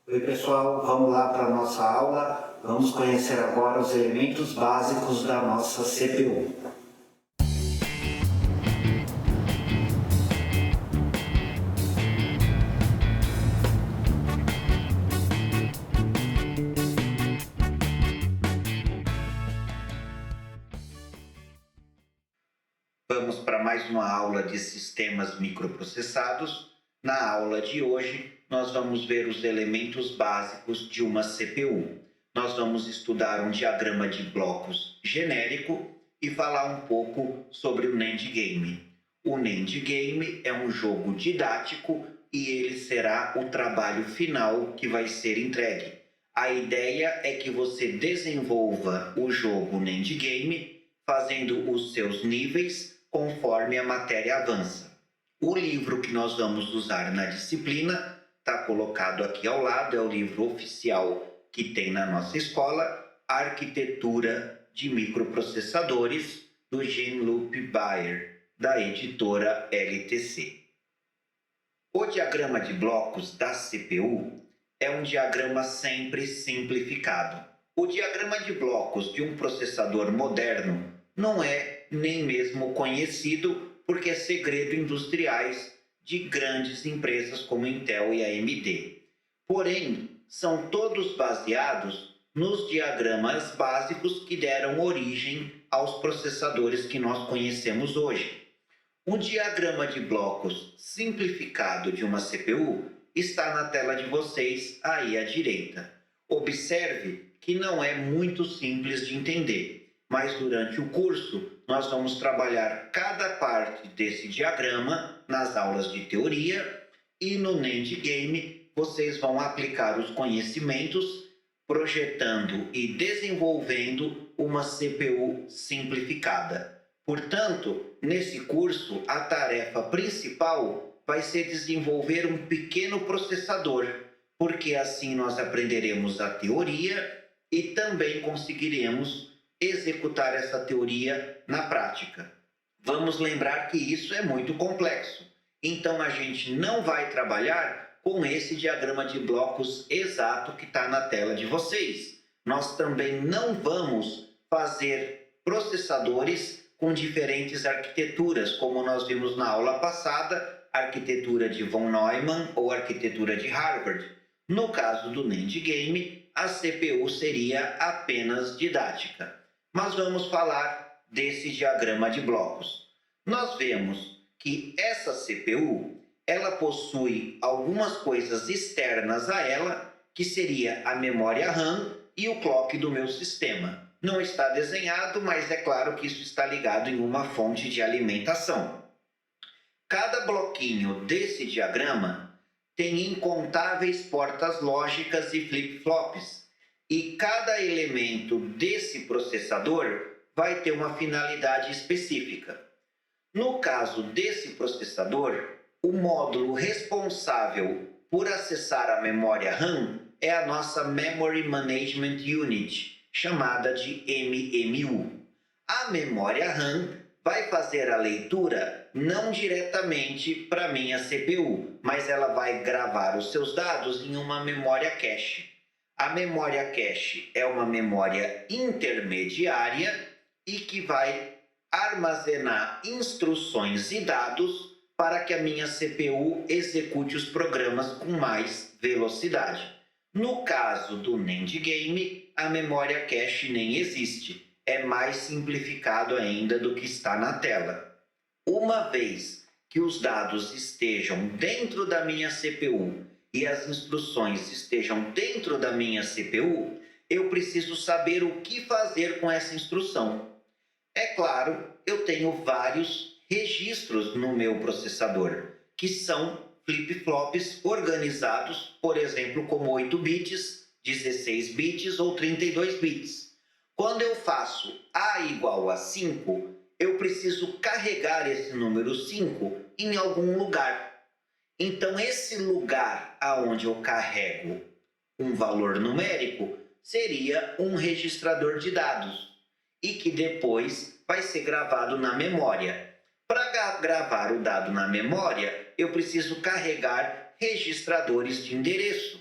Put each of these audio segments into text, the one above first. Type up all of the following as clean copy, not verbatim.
Oi pessoal, vamos lá para a nossa aula. Vamos conhecer agora os elementos básicos da nossa CPU. Vamos para mais uma aula de sistemas microprocessados. Na aula de hoje, nós vamos ver os elementos básicos de uma CPU. Nós vamos estudar um diagrama de blocos genérico e falar um pouco sobre o NAND Game. O NAND Game é um jogo didático e ele será o trabalho final que vai ser entregue. A ideia é que você desenvolva o jogo NAND Game fazendo os seus níveis conforme a matéria avança. O livro que nós vamos usar na disciplina está colocado aqui ao lado, é o livro oficial que tem na nossa escola, Arquitetura de Microprocessadores, do Jean-Luc Baer, da editora LTC. O diagrama de blocos da CPU é um diagrama sempre simplificado. O diagrama de blocos de um processador moderno não é nem mesmo conhecido porque é segredo industriais de grandes empresas como Intel e AMD. Porém, são todos baseados nos diagramas básicos que deram origem aos processadores que nós conhecemos hoje. Um diagrama de blocos simplificado de uma CPU está na tela de vocês aí à direita. Observe que não é muito simples de entender, mas durante o curso nós vamos trabalhar cada parte desse diagrama nas aulas de teoria e no NAND Game vocês vão aplicar os conhecimentos projetando e desenvolvendo uma CPU simplificada. Portanto, nesse curso, a tarefa principal vai ser desenvolver um pequeno processador, porque assim nós aprenderemos a teoria e também conseguiremos executar essa teoria na prática. Vamos lembrar que isso é muito complexo, então a gente não vai trabalhar com esse diagrama de blocos exato que está na tela de vocês. Nós também não vamos fazer processadores com diferentes arquiteturas, como nós vimos na aula passada, arquitetura de von Neumann ou arquitetura de Harvard. No caso do NAND Game, a CPU seria apenas didática. Mas vamos falar desse diagrama de blocos. Nós vemos que essa CPU, ela possui algumas coisas externas a ela, que seria a memória RAM e o clock do meu sistema. Não está desenhado, mas é claro que isso está ligado em uma fonte de alimentação. Cada bloquinho desse diagrama tem incontáveis portas lógicas e flip-flops, e cada elemento desse processador vai ter uma finalidade específica. No caso desse processador, o módulo responsável por acessar a memória RAM é a nossa Memory Management Unit, chamada de MMU. A memória RAM vai fazer a leitura não diretamente para a minha CPU, mas ela vai gravar os seus dados em uma memória cache. A memória cache é uma memória intermediária e que vai armazenar instruções e dados para que a minha CPU execute os programas com mais velocidade. No caso do NAND Game, a memória cache nem existe. É mais simplificado ainda do que está na tela. Uma vez que os dados estejam dentro da minha CPU e as instruções estejam dentro da minha CPU, eu preciso saber o que fazer com essa instrução. É claro, eu tenho vários registros no meu processador, que são flip-flops organizados, por exemplo, como 8 bits, 16 bits ou 32 bits. Quando eu faço A igual a 5, eu preciso carregar esse número 5 em algum lugar. Então, esse lugar aonde eu carrego um valor numérico seria um registrador de dados e que depois vai ser gravado na memória. Para gravar o dado na memória, eu preciso carregar registradores de endereço.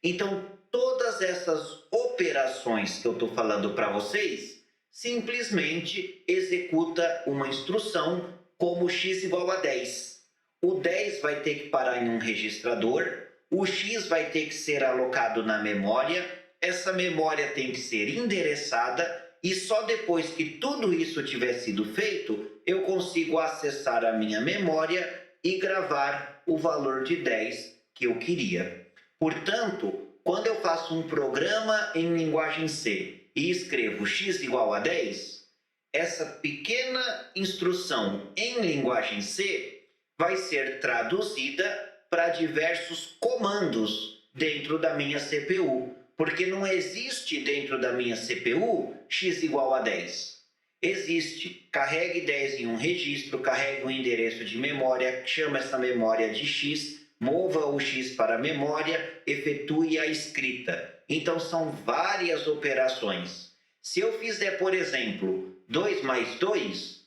Então, todas essas operações que eu estou falando para vocês, simplesmente executa uma instrução como x igual a 10. O 10 vai ter que parar em um registrador, o x vai ter que ser alocado na memória, essa memória tem que ser endereçada e só depois que tudo isso tiver sido feito, eu consigo acessar a minha memória e gravar o valor de 10 que eu queria. Portanto, quando eu faço um programa em linguagem C e escrevo x igual a 10, essa pequena instrução em linguagem C vai ser traduzida para diversos comandos dentro da minha CPU, porque não existe dentro da minha CPU x igual a 10. Existe, carregue 10 em um registro, carregue um endereço de memória, chama essa memória de x, mova o x para a memória, efetue a escrita. Então são várias operações. Se eu fizer, por exemplo, 2 mais 2,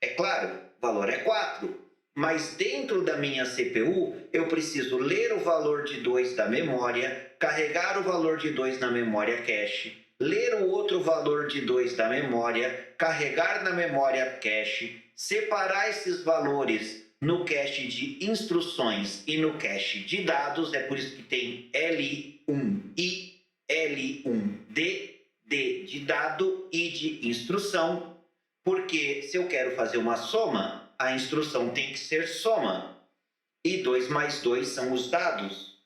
é claro, o valor é 4. Mas dentro da minha CPU, eu preciso ler o valor de 2 da memória, carregar o valor de 2 na memória cache, ler o outro valor de 2 da memória, carregar na memória cache, separar esses valores no cache de instruções e no cache de dados, é por isso que tem L1I, L1D, D de dado, I de instrução, porque se eu quero fazer uma soma, a instrução tem que ser soma, e 2 mais 2 são os dados.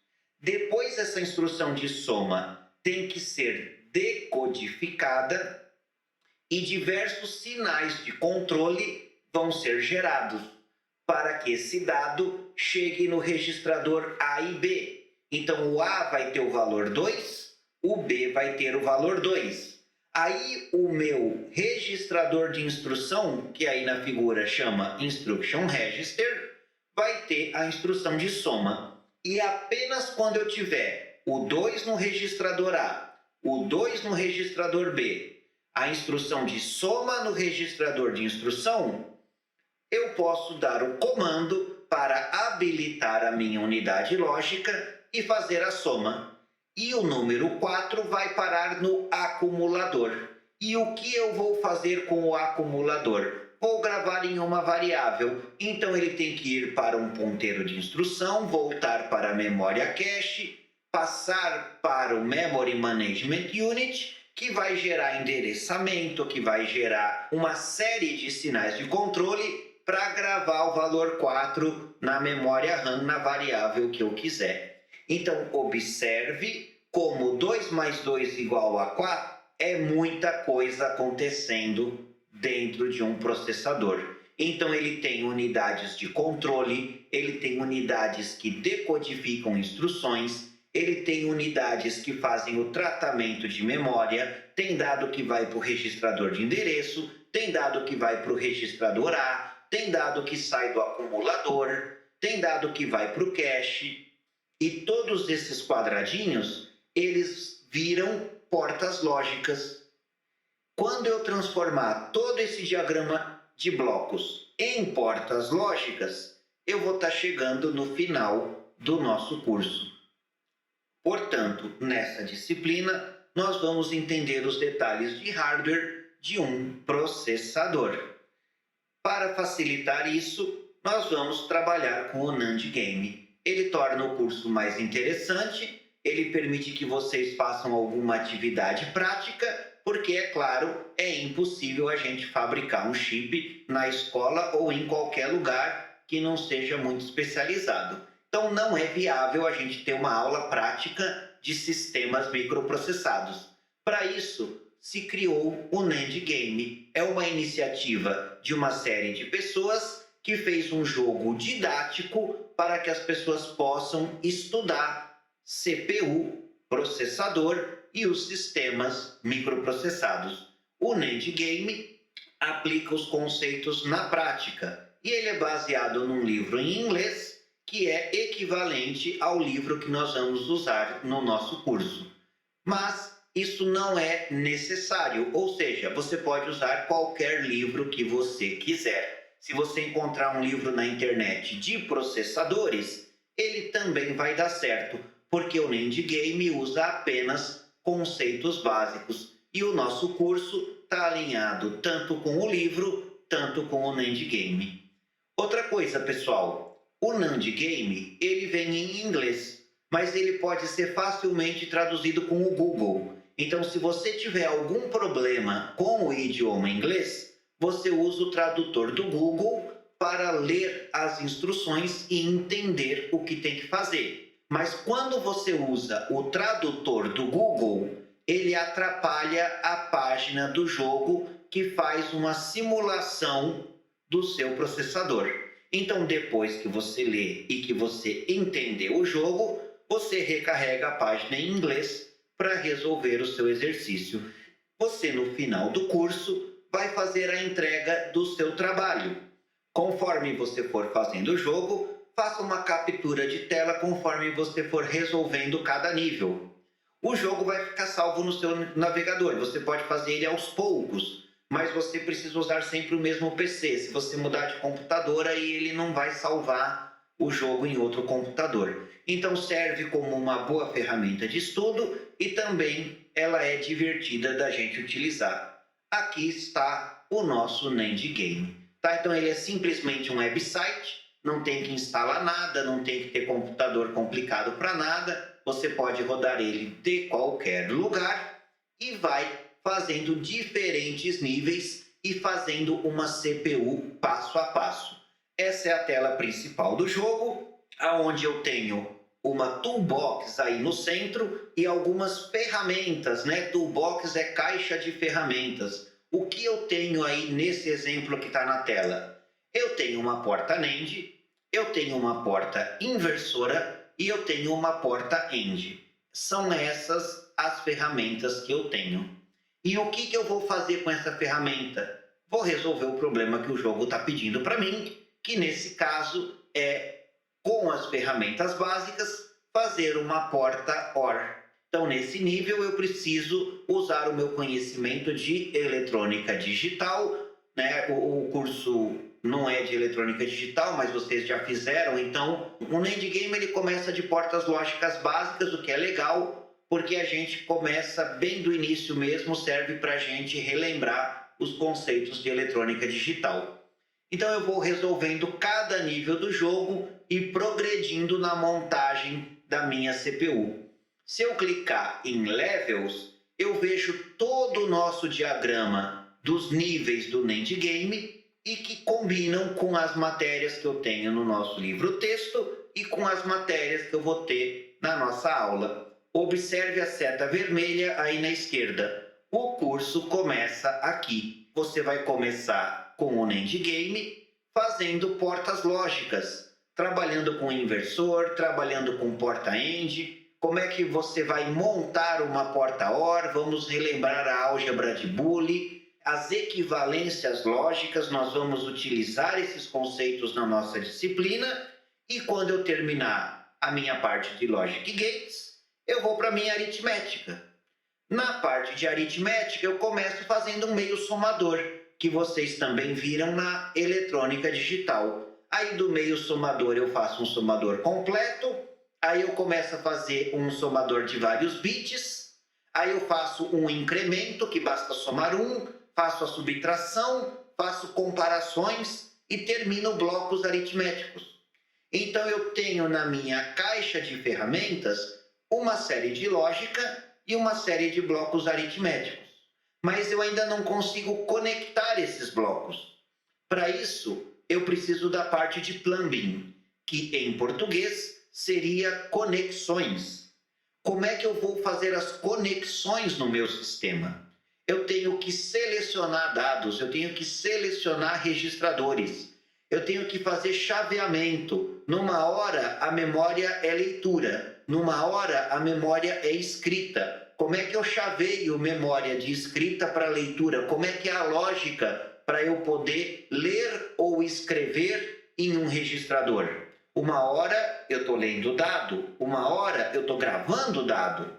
Depois essa instrução de soma tem que ser decodificada e diversos sinais de controle vão ser gerados para que esse dado chegue no registrador A e B. Então o A vai ter o valor 2, o B vai ter o valor 2. Aí o meu registrador de instrução, que aí na figura chama Instruction Register, vai ter a instrução de soma. E apenas quando eu tiver o 2 no registrador A, o 2 no registrador B, a instrução de soma no registrador de instrução, eu posso dar o comando para habilitar a minha unidade lógica e fazer a soma. E o número 4 vai parar no acumulador. E o que eu vou fazer com o acumulador? Vou gravar em uma variável, então ele tem que ir para um ponteiro de instrução, voltar para a memória cache, passar para o Memory Management Unit, que vai gerar endereçamento, que vai gerar uma série de sinais de controle para gravar o valor 4 na memória RAM, na variável que eu quiser. Então, observe como 2 mais 2 igual a 4 é muita coisa acontecendo dentro de um processador. Então, ele tem unidades de controle, ele tem unidades que decodificam instruções, ele tem unidades que fazem o tratamento de memória, tem dado que vai para o registrador de endereço, tem dado que vai para o registrador A, tem dado que sai do acumulador, tem dado que vai para o cache, e todos esses quadradinhos, eles viram portas lógicas. Quando eu transformar todo esse diagrama de blocos em portas lógicas, eu vou estar chegando no final do nosso curso. Portanto, nessa disciplina, nós vamos entender os detalhes de hardware de um processador. Para facilitar isso, nós vamos trabalhar com o NAND Game. Ele torna o curso mais interessante, ele permite que vocês façam alguma atividade prática, porque, é claro, é impossível a gente fabricar um chip na escola ou em qualquer lugar que não seja muito especializado. Então, não é viável a gente ter uma aula prática de sistemas microprocessados. Para isso, se criou o NAND Game. É uma iniciativa de uma série de pessoas que fez um jogo didático para que as pessoas possam estudar CPU, processador e os sistemas microprocessados. O NAND Game aplica os conceitos na prática e ele é baseado num livro em inglês que é equivalente ao livro que nós vamos usar no nosso curso. Mas isso não é necessário, ou seja, você pode usar qualquer livro que você quiser. Se você encontrar um livro na internet de processadores, ele também vai dar certo, porque o NAND Game usa apenas conceitos básicos e o nosso curso está alinhado tanto com o livro, tanto com o NAND Game. Outra coisa, pessoal, o NAND Game ele vem em inglês, mas ele pode ser facilmente traduzido com o Google. Então, se você tiver algum problema com o idioma inglês, você usa o tradutor do Google para ler as instruções e entender o que tem que fazer. Mas quando você usa o tradutor do Google, ele atrapalha a página do jogo que faz uma simulação do seu processador. Então, depois que você lê e que você entender o jogo, você recarrega a página em inglês para resolver o seu exercício. Você, no final do curso, vai fazer a entrega do seu trabalho. Conforme você for fazendo o jogo, faça uma captura de tela conforme você for resolvendo cada nível. O jogo vai ficar salvo no seu navegador. Você pode fazer ele aos poucos, mas você precisa usar sempre o mesmo PC. Se você mudar de computador, aí ele não vai salvar o jogo em outro computador. Então serve como uma boa ferramenta de estudo e também ela é divertida da gente utilizar. Aqui está o nosso NAND Game. Tá? Então ele é simplesmente um website, não tem que instalar nada, não tem que ter computador complicado para nada. Você pode rodar ele de qualquer lugar e vai fazendo diferentes níveis e fazendo uma CPU passo a passo. Essa é a tela principal do jogo, onde eu tenho uma toolbox aí no centro e algumas ferramentas, né? Toolbox é caixa de ferramentas. O que eu tenho aí nesse exemplo que está na tela? Eu tenho uma porta NAND, eu tenho uma porta inversora e eu tenho uma porta AND. São essas as ferramentas que eu tenho. E o que eu vou fazer com essa ferramenta? Vou resolver o problema que o jogo está pedindo para mim, que nesse caso é, com as ferramentas básicas, fazer uma porta OR. Então, nesse nível, eu preciso usar o meu conhecimento de eletrônica digital, né? O curso não é de eletrônica digital, mas vocês já fizeram. Então, o NAND Game ele começa de portas lógicas básicas, o que é legal, porque a gente começa bem do início mesmo, serve para a gente relembrar os conceitos de eletrônica digital. Então eu vou resolvendo cada nível do jogo e progredindo na montagem da minha CPU. Se eu clicar em Levels, eu vejo todo o nosso diagrama dos níveis do NAND Game e que combinam com as matérias que eu tenho no nosso livro-texto e com as matérias que eu vou ter na nossa aula. Observe a seta vermelha aí na esquerda. O curso começa aqui. Você vai começar com o NAND Game fazendo portas lógicas, trabalhando com inversor, trabalhando com porta AND. Como é que você vai montar uma porta OR? Vamos relembrar a álgebra de Boole, as equivalências lógicas. Nós vamos utilizar esses conceitos na nossa disciplina e quando eu terminar a minha parte de Logic Gates, eu vou para a minha aritmética. Na parte de aritmética, eu começo fazendo um meio somador, que vocês também viram na eletrônica digital. Aí do meio somador eu faço um somador completo, aí eu começo a fazer um somador de vários bits, aí eu faço um incremento, que basta somar um, faço a subtração, faço comparações e termino blocos aritméticos. Então eu tenho na minha caixa de ferramentas uma série de lógica e uma série de blocos aritméticos. Mas eu ainda não consigo conectar esses blocos. Para isso, eu preciso da parte de plumbing, que em português seria conexões. Como é que eu vou fazer as conexões no meu sistema? Eu tenho que selecionar dados, eu tenho que selecionar registradores, eu tenho que fazer chaveamento. Numa hora, a memória é leitura, numa hora, a memória é escrita. Como é que eu chaveio memória de escrita para leitura? Como é que é a lógica para eu poder ler ou escrever em um registrador? Uma hora eu estou lendo o dado, uma hora eu estou gravando o dado.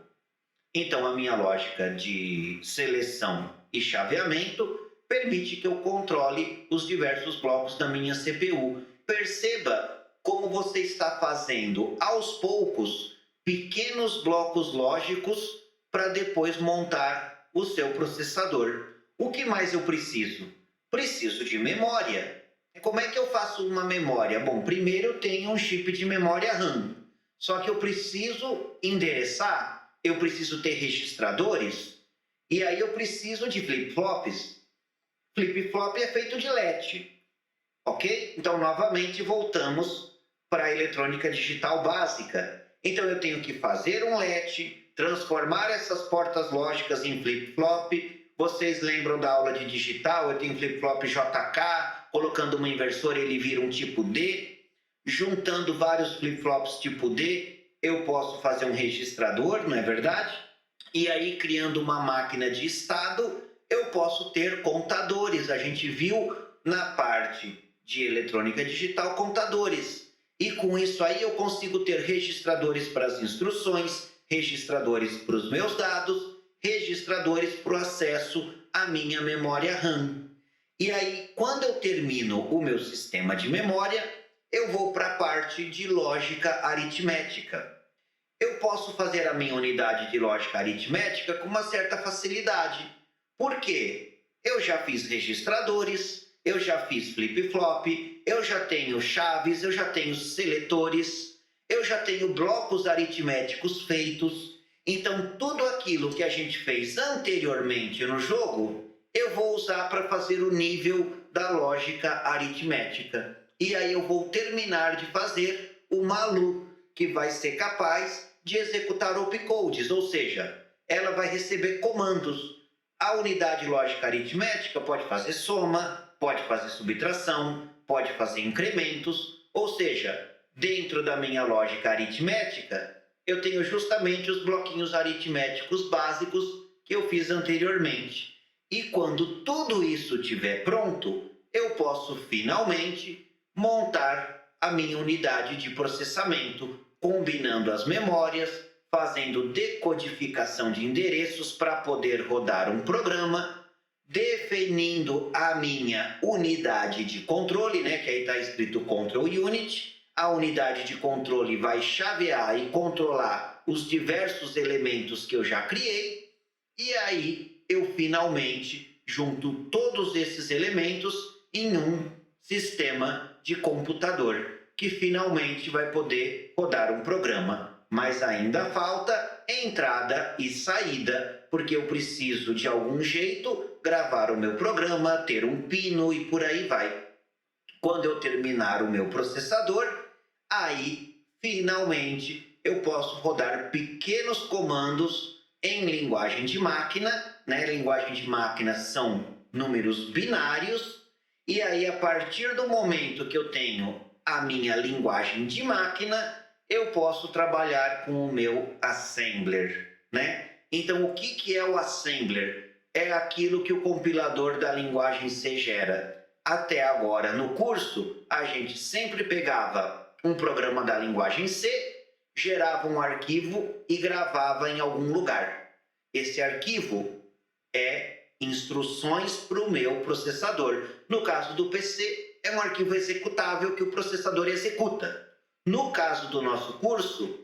Então a minha lógica de seleção e chaveamento permite que eu controle os diversos blocos da minha CPU. Perceba como você está fazendo aos poucos pequenos blocos lógicos para depois montar o seu processador. O que mais eu preciso? Preciso de memória. Como é que eu faço uma memória? Bom, primeiro eu tenho um chip de memória RAM. Só que eu preciso endereçar, eu preciso ter registradores, e aí eu preciso de flip-flops. Flip-flop é feito de LED, ok? Então, novamente, voltamos para a eletrônica digital básica. Então, eu tenho que fazer um LED, transformar essas portas lógicas em flip-flop. Vocês lembram da aula de digital? Eu tenho flip-flop JK, colocando uma inversora ele vira um tipo D. Juntando vários flip-flops tipo D, eu posso fazer um registrador, não é verdade? E aí, criando uma máquina de estado, eu posso ter contadores. A gente viu na parte de eletrônica digital contadores. E com isso aí eu consigo ter registradores para as instruções, registradores para os meus dados, registradores para o acesso à minha memória RAM. E aí, quando eu termino o meu sistema de memória, eu vou para a parte de lógica aritmética. Eu posso fazer a minha unidade de lógica aritmética com uma certa facilidade. Por quê? Eu já fiz registradores, eu já fiz flip-flop, eu já tenho chaves, eu já tenho seletores, eu já tenho blocos aritméticos feitos. Então, tudo aquilo que a gente fez anteriormente no jogo, eu vou usar para fazer o nível da lógica aritmética. E aí eu vou terminar de fazer o Malu, que vai ser capaz de executar opcodes, ou seja, ela vai receber comandos. A unidade lógica aritmética pode fazer soma, pode fazer subtração, pode fazer incrementos, ou seja, dentro da minha lógica aritmética, eu tenho justamente os bloquinhos aritméticos básicos que eu fiz anteriormente. E quando tudo isso estiver pronto, eu posso finalmente montar a minha unidade de processamento, combinando as memórias, fazendo decodificação de endereços para poder rodar um programa, definindo a minha unidade de controle, né, que aí está escrito Control Unit. A unidade de controle vai chavear e controlar os diversos elementos que eu já criei, e aí eu finalmente junto todos esses elementos em um sistema de computador, que finalmente vai poder rodar um programa. Mas ainda falta entrada e saída, porque eu preciso de algum jeito gravar o meu programa, ter um pino e por aí vai. Quando eu terminar o meu processador, aí finalmente eu posso rodar pequenos comandos em linguagem de máquina, né? Linguagem de máquina são números binários, e aí a partir do momento que eu tenho a minha linguagem de máquina, eu posso trabalhar com o meu assembler, né? Então, o que é o assembler? É aquilo que o compilador da linguagem C gera. Até agora, no curso, a gente sempre pegava um programa da linguagem C, gerava um arquivo e gravava em algum lugar. Esse arquivo é instruções para o meu processador. No caso do PC, é um arquivo executável que o processador executa. No caso do nosso curso,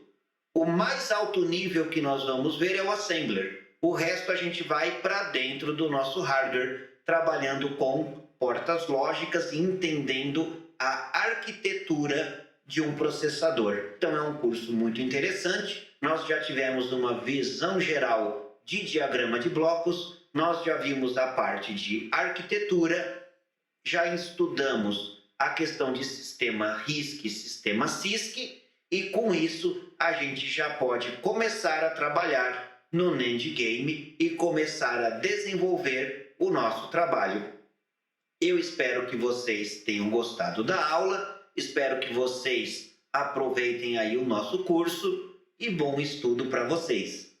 o mais alto nível que nós vamos ver é o assembler. O resto a gente vai para dentro do nosso hardware, trabalhando com portas lógicas e entendendo a arquitetura de um processador. Então é um curso muito interessante. Nós já tivemos uma visão geral de diagrama de blocos, nós já vimos a parte de arquitetura, já estudamos a questão de sistema RISC e sistema CISC, e com isso a gente já pode começar a trabalhar no NAND Game e começar a desenvolver o nosso trabalho. Eu espero que vocês tenham gostado da aula, espero que vocês aproveitem aí o nosso curso e bom estudo para vocês.